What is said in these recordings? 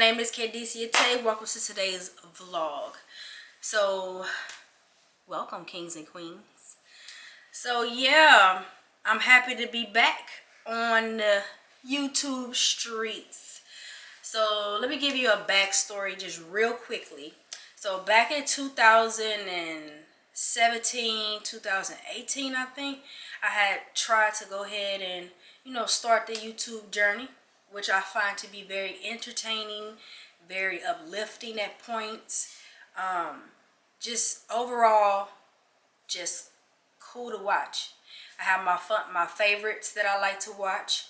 name is Chit. Welcome to today's vlog. So, welcome, kings and queens. So yeah, I'm happy to be back on the YouTube streets. So let me give you a backstory just real quickly. So back in 2017, 2018, I think, I had tried to go ahead and, start the YouTube journey, which I find to be very entertaining, very uplifting at points. Just overall, just cool to watch. I have my favorites that I like to watch.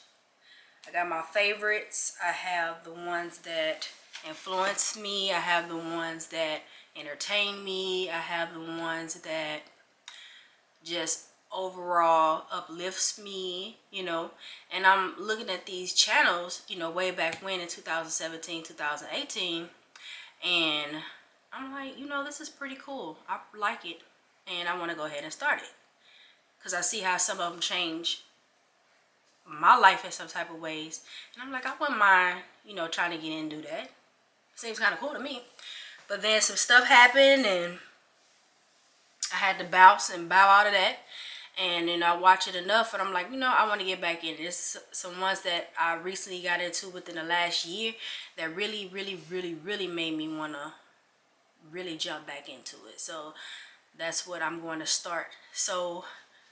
I got my favorites. I have the ones that influence me. I have the ones that entertain me. I have the ones that just overall uplifts me, and I'm looking at these channels, way back when in 2017, 2018, and I'm like, this is pretty cool. I like it, and I want to go ahead and start it because I see how some of them change my life in some type of ways, and I'm like, I wouldn't mind, trying to get in and do that. Seems kind of cool to me. But then some stuff happened, and I had to bounce and bow out of that. And then I watch it enough, and I'm like, I want to get back in. There's some ones that I recently got into within the last year that really, really, really, really made me want to really jump back into it. So that's what I'm going to start. So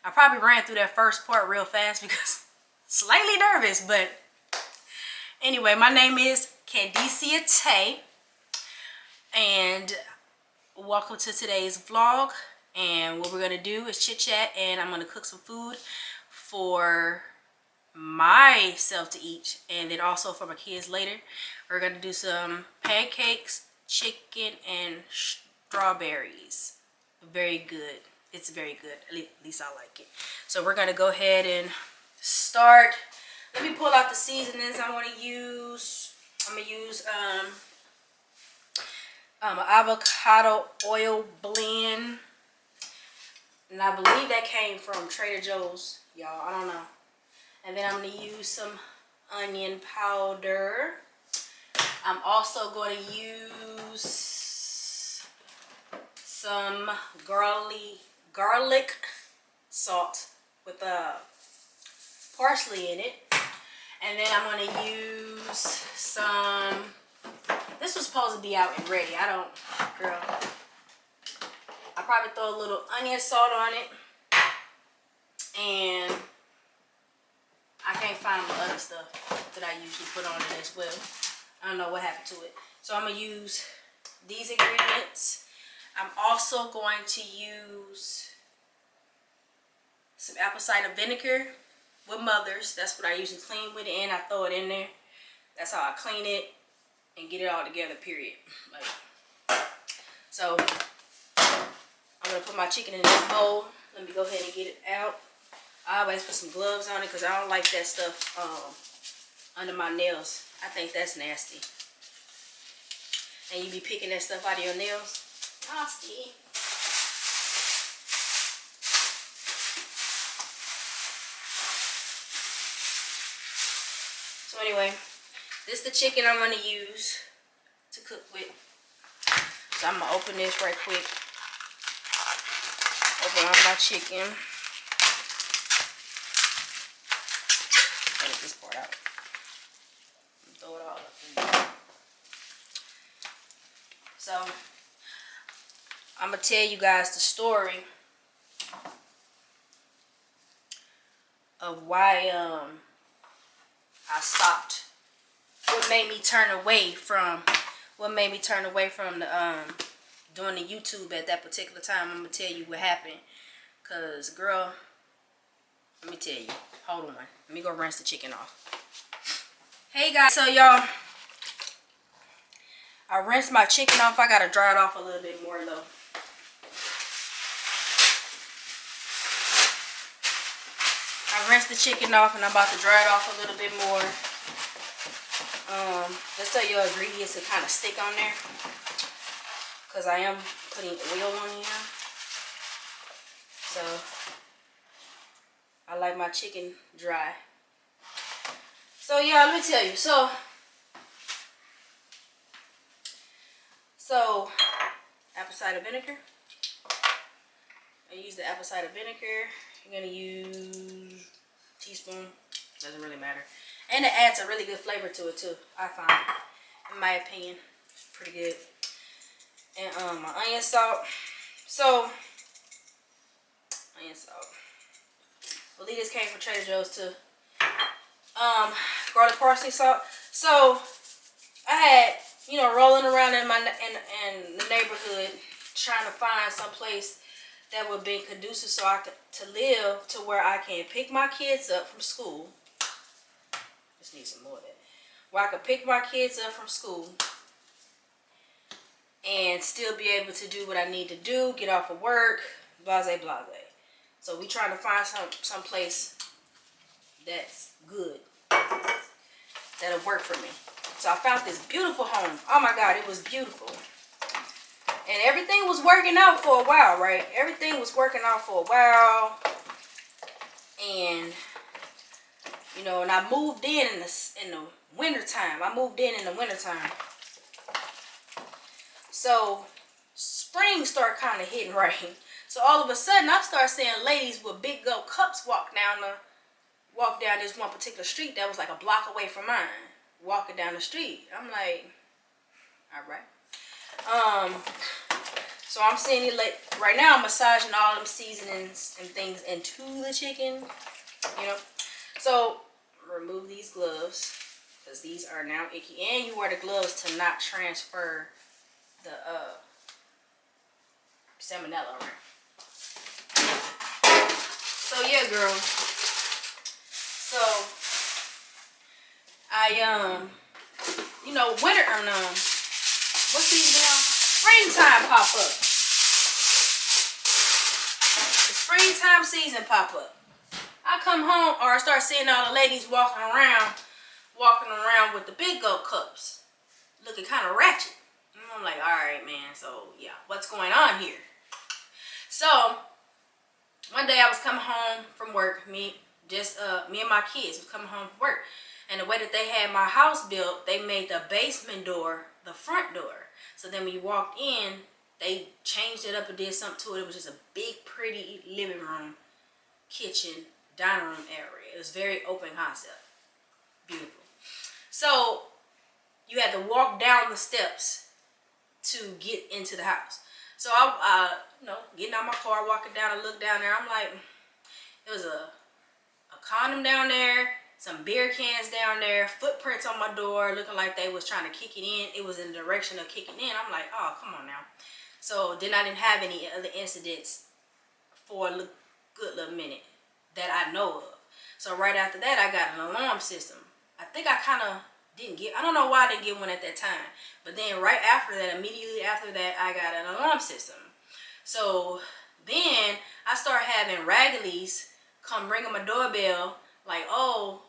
I probably ran through that first part real fast because slightly nervous. But anyway, my name is Chit, and welcome to today's vlog. And what we're gonna do is chit chat, and I'm gonna cook some food for myself to eat, and then also for my kids later. We're gonna do some pancakes, chicken, and strawberries. Very good. It's very good. At least I like it. So we're gonna go ahead and start. Let me pull out the seasonings I want to use. I'm gonna use an avocado oil blend. And I believe that came from Trader Joe's, y'all. I don't know. And then I'm going to use some onion powder. I'm also going to use some garlic salt with parsley in it. And then I'm going to use some... This was supposed to be out and ready. Girl... I probably throw a little onion salt on it, and I can't find the other stuff that I usually put on it as well. I don't know what happened to it. So I'm going to use these ingredients. I'm also going to use some apple cider vinegar with Mother's. That's what I usually clean with it, and I throw it in there. That's how I clean it and get it all together, period. So... I'm going to put my chicken in this bowl. Let me go ahead and get it out. I always put some gloves on it because I don't like that stuff under my nails. I think that's nasty. And you be picking that stuff out of your nails. Nasty. So anyway, this is the chicken I'm going to use to cook with. So I'm going to open this right quick. Open up my chicken. Edit this part out. Throw it all up in there. So, I'm going to tell you guys the story of why I stopped. What made me turn away from the doing the YouTube at that particular time. I'm gonna tell you what happened, cause girl, let me tell you. Hold on, let me go rinse the chicken off. Hey guys, so y'all, I rinsed my chicken off. I gotta dry it off a little bit more though. I rinsed the chicken off, and I'm about to dry it off a little bit more. Just so your ingredients will kind of stick on there. Because I am putting oil on here. So, I like my chicken dry. So, yeah, let me tell you. So, So, apple cider vinegar. I use the apple cider vinegar. You're gonna use teaspoon. Doesn't really matter. And it adds a really good flavor to it too, I find. In my opinion. Pretty good. And my onion salt. So, onion salt. I believe this came from Trader Joe's too. Garlic parsley salt. So, I had, you know, rolling around in the neighborhood trying to find some place that would be conducive so I could to live to where I can pick my kids up from school. Just need some more of that. Where I could pick my kids up from school and still be able to do what I need to do, get off of work, blase, blase. So we trying to find some place that's good, that'll work for me. So I found this beautiful home. Oh my God, it was beautiful. And everything was working out for a while, right? Everything was working out for a while. And, you know, and I moved in the wintertime. I moved in the wintertime. So, spring started kind of hitting right. So all of a sudden, I started seeing ladies with big gold cups walk down this one particular street that was like a block away from mine. Walking down the street. I'm like, all right. So I'm seeing it like right now. I'm massaging all them seasonings and things into the chicken, you know. So remove these gloves because these are now icky, and you wear the gloves to not transfer the salmonella around. So yeah, girl. So I you know, winter what's these now? Springtime pop up. The springtime season pop up. I come home or I start seeing all the ladies walking around with the big gold cups, looking kind of ratchet. And I'm like, all right, man. So yeah, what's going on here? So one day I was coming home from work. Me and my kids was coming home from work, and the way that they had my house built, they made the basement door the front door. So then when you walked in, they changed it up and did something to it. It was just a big, pretty living room, kitchen, dining room area. It was very open concept. Beautiful. So you had to walk down the steps to get into the house. So I you know, getting out my car, walking down, I look down there. I'm like, there was a condom down there, some beer cans down there, footprints on my door looking like they was trying to kick it in. It was in the direction of kicking in. I'm like, oh, come on now. So then I didn't have any other incidents for a good little minute that I know of. So right after that, I got an alarm system. I think I kind of didn't get, I don't know why I didn't get one at that time. But then right after that, immediately after that, I got an alarm system. So then I started having ragglies come ring on my doorbell like, oh,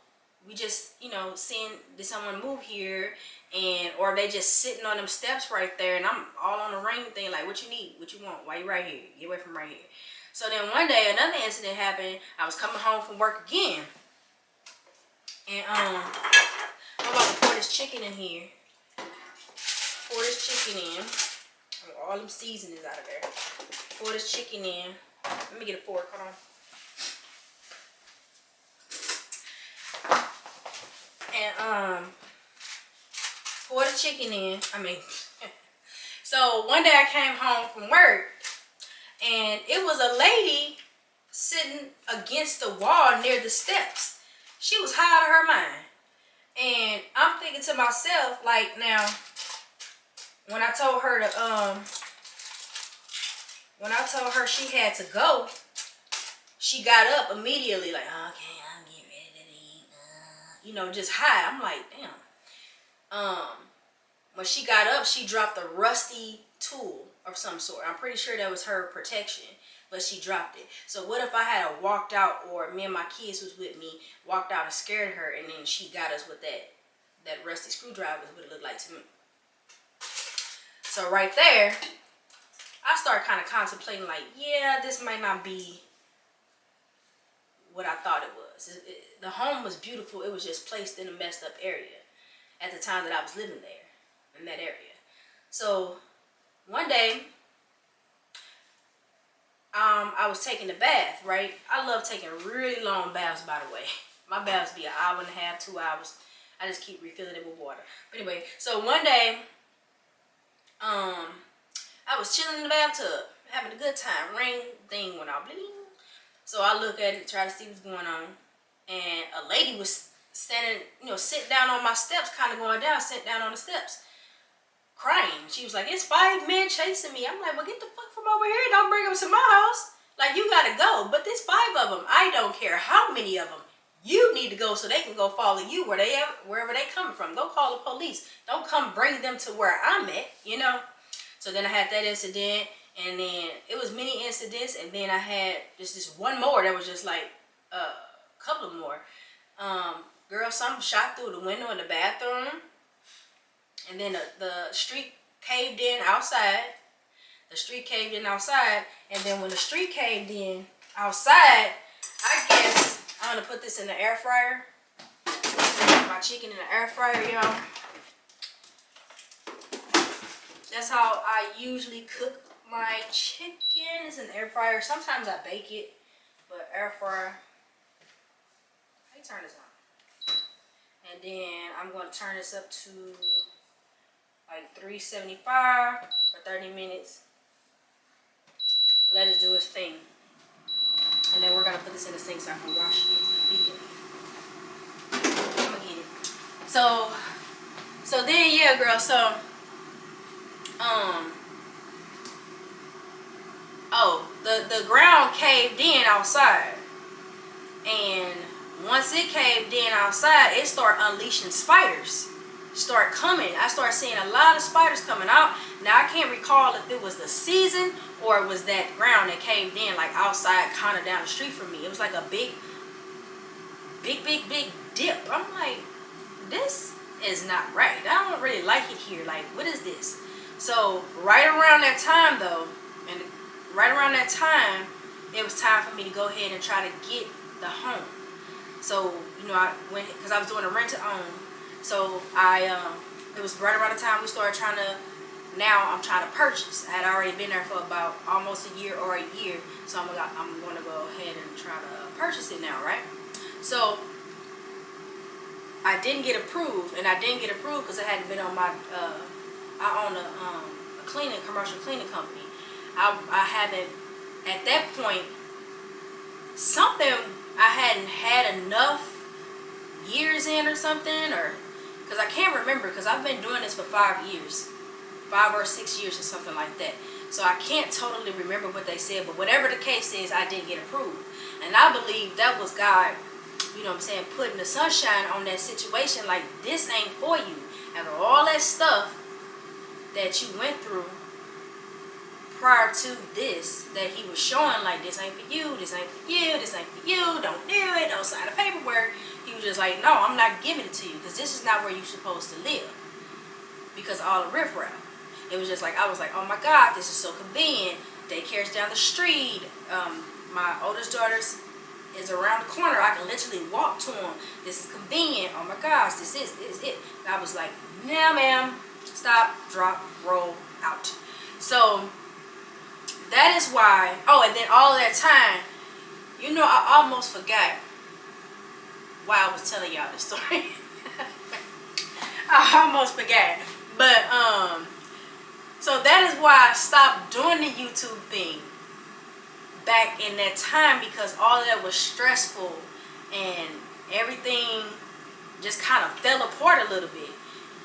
we just, you know, seeing, did someone move here? And, or they just sitting on them steps right there, and I'm all on the ring thing, like, what you need, what you want, why you right here, get away from right here. So then one day, another incident happened. I was coming home from work again. And, I'm about to pour this chicken in here. Pour this chicken in. All them seasonings out of there. Pour this chicken in. Let me get a fork, hold on. And pour the chicken in. So one day I came home from work, and it was a lady sitting against the wall near the steps. She was high out of her mind. And I'm thinking to myself, like, now, when I told her she had to go, she got up immediately, like, okay, I'm getting ready to leave. You know, just high. I'm like, damn. When she got up, she dropped a rusty tool of some sort. I'm pretty sure that was her protection, but she dropped it. So what if I had walked out, or me and my kids was with me, walked out and scared her, and then she got us with that rusty screwdriver is what it looked like to me. So right there, I started kind of contemplating, like, yeah, this might not be what I thought it was. The home was beautiful. It was just placed in a messed up area at the time that I was living there, in that area. So one day, I was taking a bath, right? I love taking really long baths, by the way. My baths be an hour and a half, 2 hours. I just keep refilling it with water. But anyway, so one day, I was chilling in the bathtub, having a good time. Ring thing went off. Bling. So I look at it, try to see what's going on. And a lady was standing, sitting down on my steps, kind of going down, sitting down on the steps, crying. She was like, it's 5 men chasing me. I'm like, well, get the fuck from over here. Don't bring them to my house. Like, you gotta go. But there's 5 of them. I don't care how many of them. You need to go so they can go follow you wherever they coming from. Go call the police. Don't come bring them to where I'm at, So then I had that incident, and then it was many incidents, and then I had just this one more that was just like a couple more. Girl, something shot through the window in the bathroom, and then the street caved in outside. The street caved in outside, and then when the street caved in outside, I guess I'm gonna put this in the air fryer. My chicken in the air fryer, y'all. That's how I usually cook my chicken. It's in the air fryer. Sometimes I bake it, but air fryer. How you turn this on? And then I'm going to turn this up to like 375 for 30 minutes. Let it do its thing. And then we're going to put this in the sink so I can wash it immediately. I'm going to get it. So then, yeah, girl, so, the ground caved in outside. And once it caved in outside, it started unleashing spiders. Start coming. I started seeing a lot of spiders coming out. Now, I can't recall if it was the season or it was that ground that caved in, like outside, kind of down the street from me. It was like a big dip. I'm like, this is not right. I don't really like it here. Like, what is this? So, right around that time, though, and right around that time, it was time for me to go ahead and try to get the home. So, I went, because I was doing a rent-to-own. So, it was right around the time we started trying to, now I'm trying to purchase. I had already been there for about almost a year or a year. So, I'm going to go ahead and try to purchase it now, right? So, I didn't get approved. And I didn't get approved because I hadn't been on my, I own a commercial cleaning company. I haven't, at that point, something I hadn't had enough years in or something, or because I can't remember, because I've been doing this for 5 years, 5 or 6 years or something like that. So I can't totally remember what they said, but whatever the case is, I didn't get approved. And I believe that was God, putting the sunshine on that situation, like, this ain't for you. After all that stuff that you went through prior to this, that he was showing, like, this ain't for you, this ain't for you, this ain't for you, don't do it, don't sign the paperwork. He was just like, no, I'm not giving it to you, because this is not where you're supposed to live, because of all the riffraff. It was just like, I was like, oh my God, this is so convenient. Daycare's down the street. My oldest daughter's is around the corner. I can literally walk to them. This is convenient. Oh my gosh, this is it. And I was like, nah, ma'am, stop, drop, roll, out. So that is why. Oh, and then all that time, I almost forgot why I was telling y'all this story. I almost forgot. But so that is why I stopped doing the YouTube thing back in that time, because all of that was stressful and everything just kind of fell apart a little bit.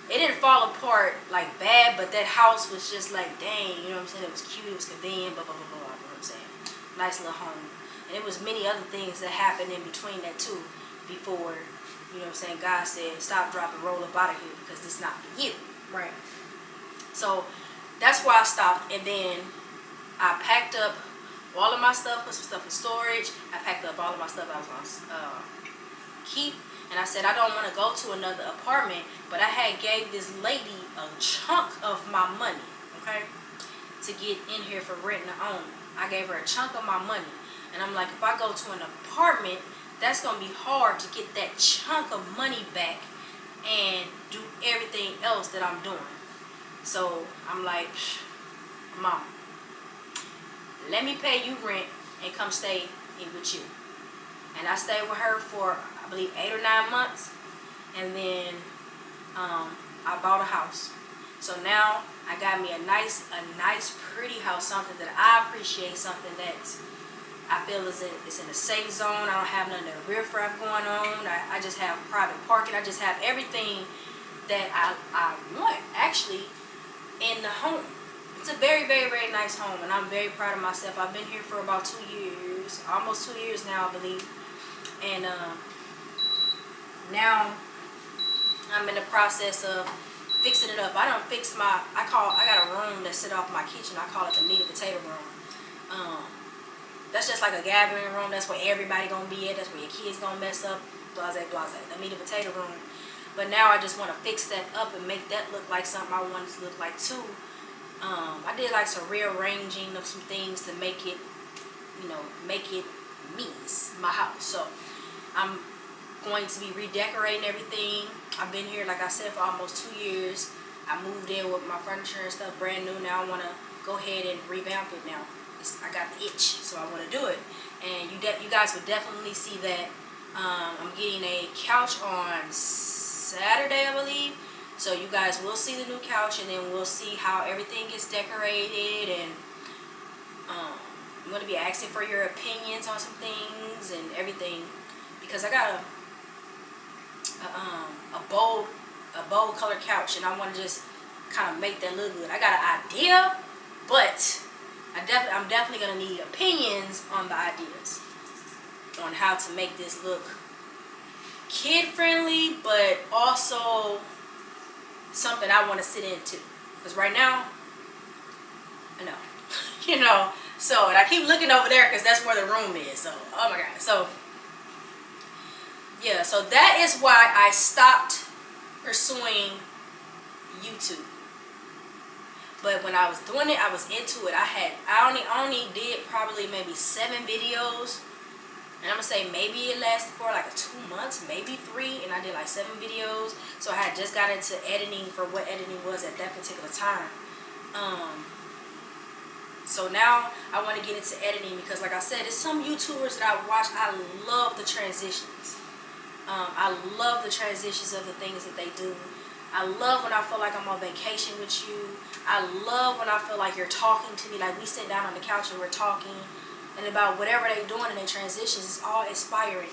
It didn't fall apart like bad, but that house was just like, dang, you know what I'm saying? It was cute, it was convenient, blah, blah, blah, blah, you know what I'm saying? Nice little home. And it was many other things that happened in between that too, before, you know what I'm saying, God said, stop, drop, and roll up out of here, because this is not for you, right? So that's why I stopped, and then I packed up all of my stuff, put some stuff in storage. I packed up all of my stuff I was going to keep. And I said, I don't want to go to another apartment. But I had gave this lady a chunk of my money, okay, to get in here for rent and own. I gave her a chunk of my money. And I'm like, if I go to an apartment, that's going to be hard to get that chunk of money back and do everything else that I'm doing. So I'm like, Mom, let me pay you rent and come stay in with you. And I stayed with her for, I believe, 8 or 9 months. And then I bought a house. So now I got me a nice, pretty house, something that I appreciate, something that I feel is in a safe zone. I don't have none of the riffraff going on. I just have private parking. I just have everything that I want, actually, in the home. It's a very, very, very nice home, and I'm very proud of myself. I've been here for about 2 years, almost 2 years now, I believe. And now I'm in the process of fixing it up. I got a room that sit off my kitchen. I call it the meat and potato room. That's just like a gathering room. That's where everybody gonna be at. That's where your kids gonna mess up. Blase, blase. The meat and potato room. But now I just want to fix that up and make that look like something I want it to look like too. I did like some rearranging of some things to make it, make it me, my house. So I'm going to be redecorating everything. I've been here, like I said, for almost 2 years. I moved in with my furniture and stuff brand new. Now I want to go ahead and revamp it now. I got the itch, so I want to do it. And you guys would definitely see that. I'm getting a couch on Saturday, I believe. So you guys will see the new couch, and then we'll see how everything gets decorated. And I'm going to be asking for your opinions on some things and everything, because I got a bold color couch, and I want to just kind of make that look good. I got an idea, but I'm definitely going to need opinions on the ideas on how to make this look kid friendly, but also something I want to sit into. Because right now, I know, so, and I keep looking over there because that's where the room is. So, oh my God. So, yeah, so that is why I stopped pursuing YouTube. But when I was doing it, I was into it. I only did probably maybe 7 videos. And I'm going to say maybe it lasted for like 2 months, maybe 3. And I did like 7 videos. So I had just got into editing for what editing was at that particular time. So now I want to get into editing because, like I said, there's some YouTubers that I watch. I love the transitions. I love the transitions of the things that they do. I love when I feel like I'm on vacation with you. I love when I feel like you're talking to me, like we sit down on the couch and we're talking, and about whatever they're doing in their transitions. It's all inspiring.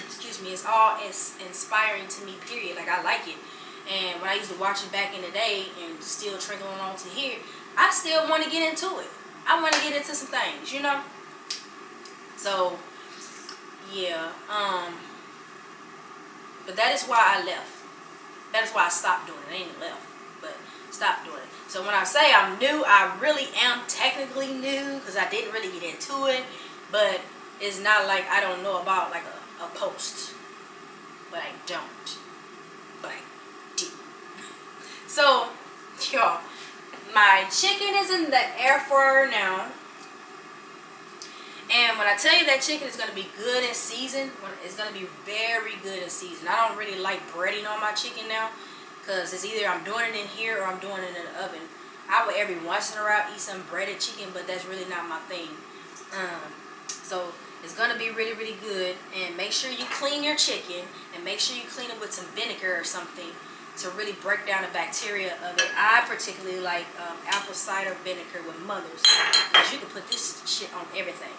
Excuse me. It's all inspiring to me, period. Like, I like it. And when I used to watch it back in the day and still trickling on to here, I still want to get into it. I want to get into some things, So, yeah. But that is why I left. That is why I stopped doing it. I ain't left, but stopped doing it. So when I say I'm new, I really am technically new because I didn't really get into it. But it's not like I don't know about like a post. But I don't. But I do. So, y'all, my chicken is in the air fryer now. And when I tell you that chicken is going to be good in season, it's going to be very good in season. I don't really like breading on my chicken now because it's either I'm doing it in here or I'm doing it in the oven. I would every once in a while eat some breaded chicken, but that's really not my thing. So it's going to be really, really good. And make sure you clean your chicken and make sure you clean it with some vinegar or something to really break down the bacteria of it. I particularly like apple cider vinegar with Mother's because you can put this shit on everything.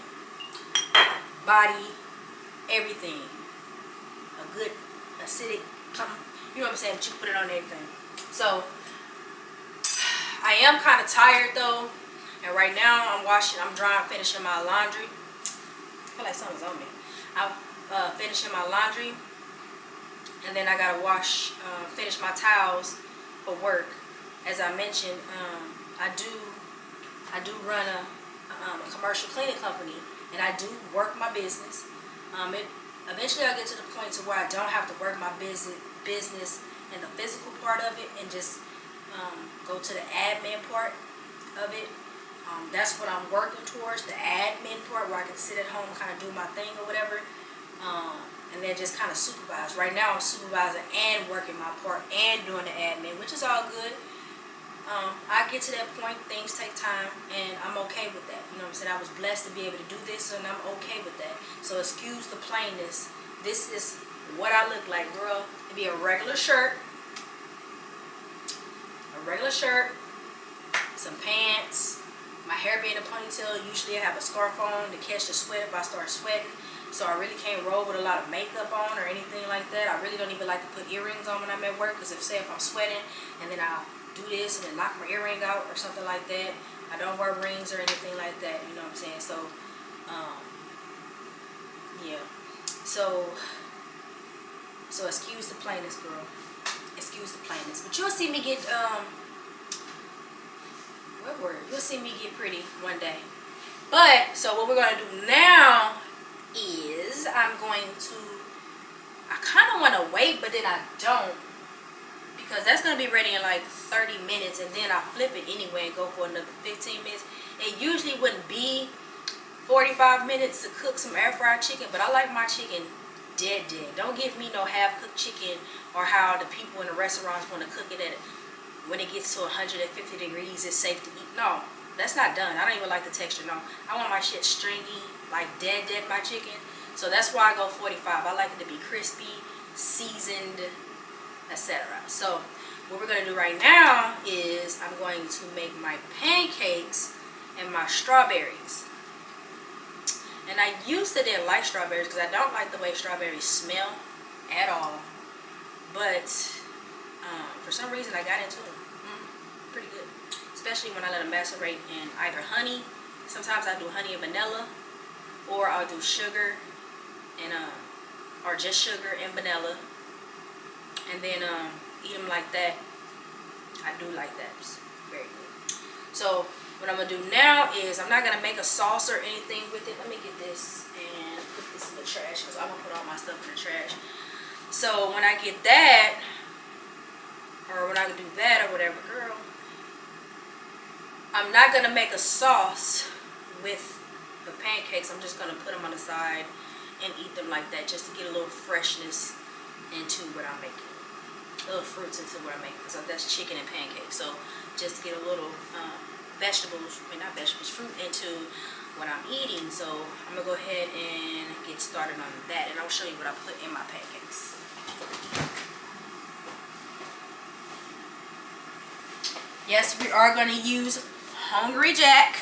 Body, everything. A good acidic, something, you know what I'm saying, but you can put it on everything. So, I am kind of tired though, and right now I'm finishing my laundry. I feel like something's on me. I'm finishing my laundry, and then I gotta finish my towels for work. As I mentioned, I do run a commercial cleaning company. And I do work my business. Eventually I'll get to the point to where I don't have to work my business and the physical part of it and just go to the admin part of it. That's what I'm working towards, the admin part where I can sit at home and kind of do my thing or whatever. And then just kind of supervise. Right now I'm supervising and working my part and doing the admin, which is all good. I I get to that point, things take time, and I'm okay with that. You know what I'm saying? I was blessed to be able to do this, and I'm okay with that. So excuse the plainness. This is what I look like, girl. It'd be a regular shirt, some pants, my hair being a ponytail. Usually I have a scarf on to catch the sweat if I start sweating. So I really can't roll with a lot of makeup on or anything like that. I really don't even like to put earrings on when I'm at work, because if I'm sweating and then I'll do this and then knock my earring out or something like that. I don't wear rings or anything like that, you know what I'm saying? So, yeah. So excuse the plainness, girl. Excuse the plainness. But you'll see me get, you'll see me get pretty one day. But, so what we're going to do now is I kind of want to wait, but then I don't, because that's going to be ready in like 30 minutes, and then I flip it anyway and go for another 15 minutes. It usually wouldn't be 45 minutes to cook some air fried chicken, but I like my chicken dead. Don't give me no half cooked chicken, or how the people in the restaurants want to cook it at when it gets to 150 degrees it's safe to eat. No, that's not done. I don't even like the texture. No, I want my shit stringy, like dead my chicken. So that's why I go 45. I like it to be crispy, seasoned, etc. So what we're going to do right now is I'm going to make my pancakes and my strawberries. And I used to didn't like strawberries because I don't like the way strawberries smell at all. But for some reason I got into them. Pretty good. Especially when I let them macerate in either honey. Sometimes I do honey and vanilla. Or I'll do sugar and or just sugar and vanilla. And then eat them like that. I do like that. It's very good. So what I'm going to do now is I'm not going to make a sauce or anything with it. Let me get this and put this in the trash, because I'm going to put all my stuff in the trash. So when I get that, or when I do that or whatever, girl, I'm not going to make a sauce with the pancakes. I'm just going to put them on the side and eat them like that, just to get a little freshness into what I'm making. Little fruits into what I'm making, because that's chicken and pancakes. So just to get a little fruit into what I'm eating. So I'm going to go ahead and get started on that, and I'll show you what I put in my pancakes. Yes, we are going to use Hungry Jack.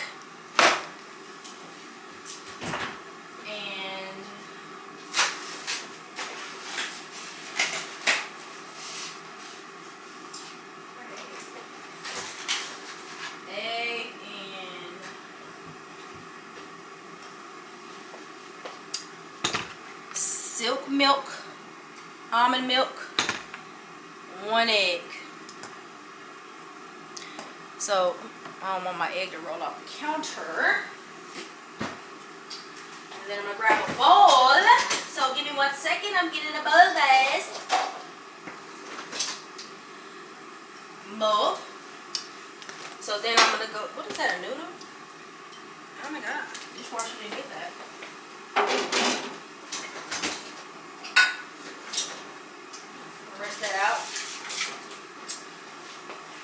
And egg and silk milk, almond milk, 1 egg. So I don't want my egg to roll off the counter. And then I'm gonna grab a bowl. So give me 1 second. I'm getting a bowl, guys. Bowl. So then I'm gonna go. What is that? A noodle? Oh my god! Dishwasher didn't get that. Rinse that out.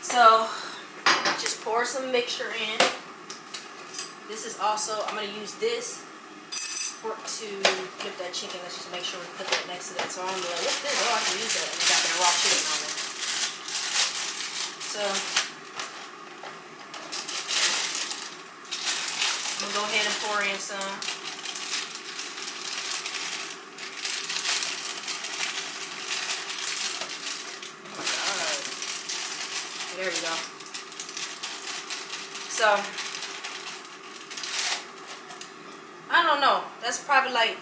So just pour some mixture in. This is also, I'm going to use this fork to flip that chicken. Let's just make sure we put that next to that. So I'm going to be like, what's this? Oh, I can use that. And we got that raw chicken on it. So I'm going to go ahead and pour in some. Oh my god. There we go. So, I don't know. That's probably like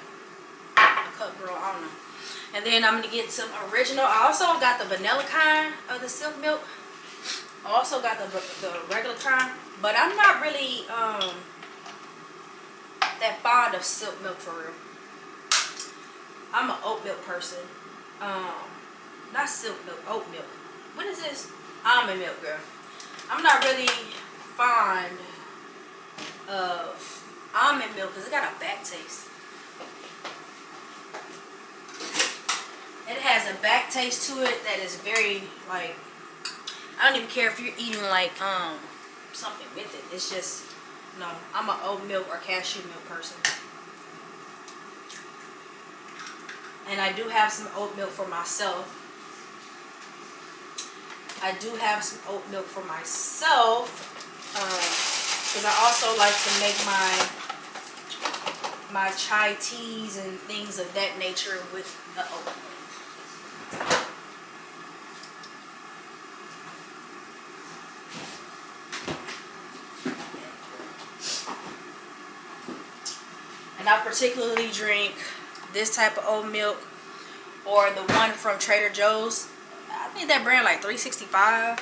a cup, girl. I don't know. And then I'm going to get some original. I also got the vanilla kind of the silk milk. I also got the regular kind. But I'm not really that fond of silk milk for real. I'm an oat milk person. Not silk milk, oat milk. What is this? Almond milk, girl. I'm not really fond of almond milk because it got a back taste. It has a back taste to it that is very, like, I don't even care if you're eating like something with it. It's just, no, I'm an oat milk or cashew milk person. And I do have some oat milk for myself. I do have some oat milk for myself. Because I also like to make my chai teas and things of that nature with the oat milk. And I particularly drink this type of oat milk or the one from Trader Joe's. I think that brand like $3.65. I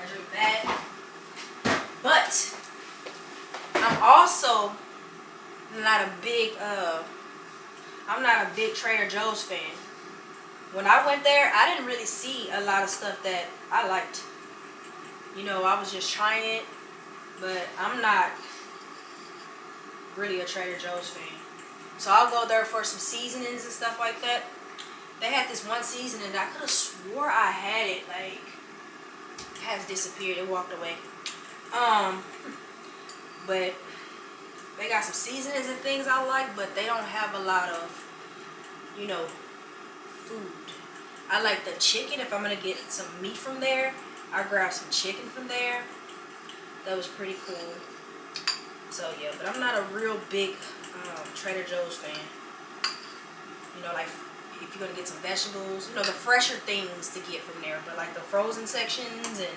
drink that. But I'm also not a big I'm not a big Trader Joe's fan. When I went there, I didn't really see a lot of stuff that I liked. You know, I was just trying it, but I'm not really a Trader Joe's fan. So I'll go there for some seasonings and stuff like that. They had this one seasoning that I could have swore I had it. Like, it has disappeared. It walked away. But they got some seasonings and things I like, but they don't have a lot of, you know, food. I like the chicken. If I'm gonna get some meat from there, I grab some chicken from there. That was pretty cool. So yeah, but I'm not a real big Trader Joe's fan. You know, like if you're gonna get some vegetables, you know, the fresher things to get from there. But like the frozen sections and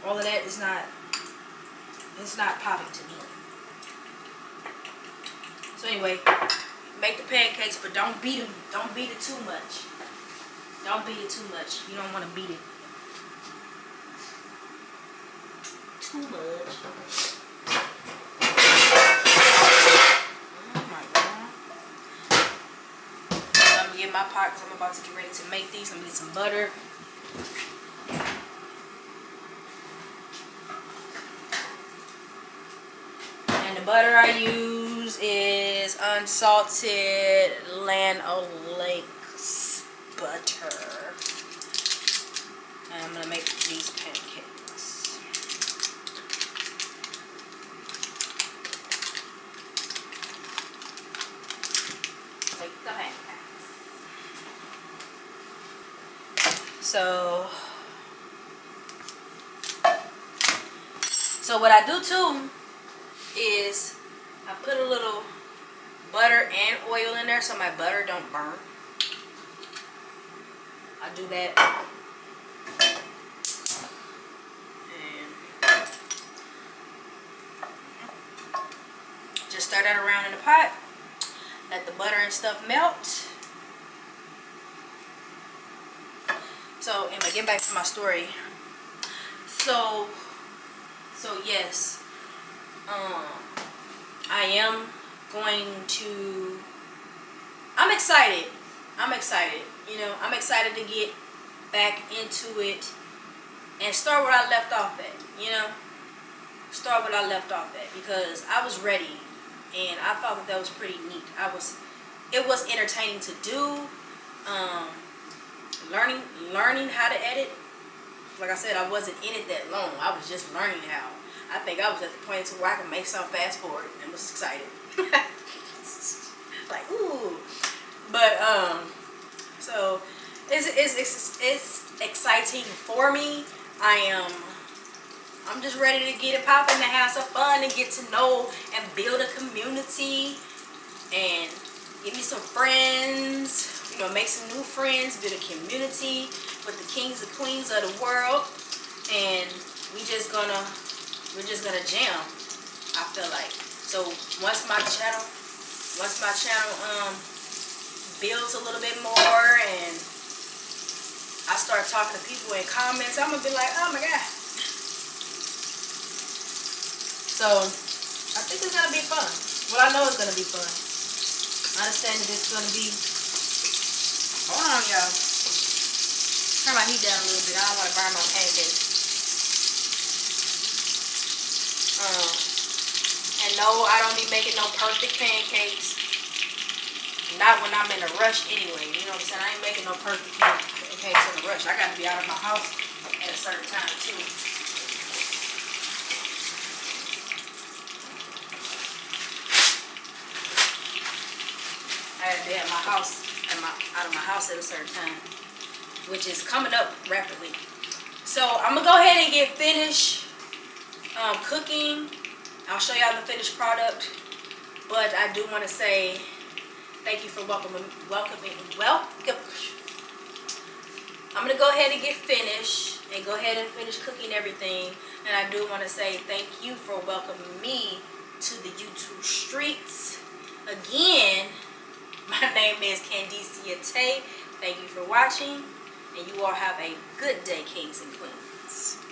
all of that is not, it's not popping to me. So anyway, make the pancakes, but don't beat them. Don't beat it too much. Don't beat it too much. You don't want to beat it too much. Oh my God. So I'm gonna get my pot because I'm about to get ready to make these. I'm gonna get some butter. And the butter I use is unsalted Land O'Lakes butter. And I'm gonna make these pancakes. Make the pancakes. So what I do too is I put a little butter and oil in there so my butter don't burn. I do that. And just stir that around in the pot. Let the butter and stuff melt. So, anyway, get back to my story. So yes, I am going to, I'm excited, you know, I'm excited to get back into it and start where I left off at, you know, start where I left off at, because I was ready, and I thought that was pretty neat. It was entertaining to do, learning how to edit. Like I said, I wasn't in it that long. I was just learning how. I think I was at the point where I could make some fast forward and was excited. Like, ooh. But, so, it's exciting for me. I'm just ready to get it popping and have some fun and get to know and build a community and give me some friends. You know, make some new friends, build a community with the kings and queens of the world, and we're just gonna jam. I feel like. So once my channel builds a little bit more and I start talking to people in comments, I'm gonna be like, oh my God. So I think it's gonna be fun. Well, I know it's gonna be fun. I understand that it's gonna be. Hold on, y'all. Turn my heat down a little bit. I don't want to burn my pancakes. And no, I don't be making no perfect pancakes. Not when I'm in a rush anyway. You know what I'm saying? I ain't making no perfect pancakes in a rush. I got to be out of my house at a certain time too. I had to be at my house, out of my house at a certain time, which is coming up rapidly. So I'm gonna go ahead and get finished cooking. I'll show y'all the finished product, but I do want to say thank you for welcoming. I'm gonna go ahead and get finished and go ahead and finish cooking everything. And I do want to say thank you for welcoming me to the YouTube streets. Again, my name is Candicia Tay. Thank you for watching, and you all have a good day, kings and queens.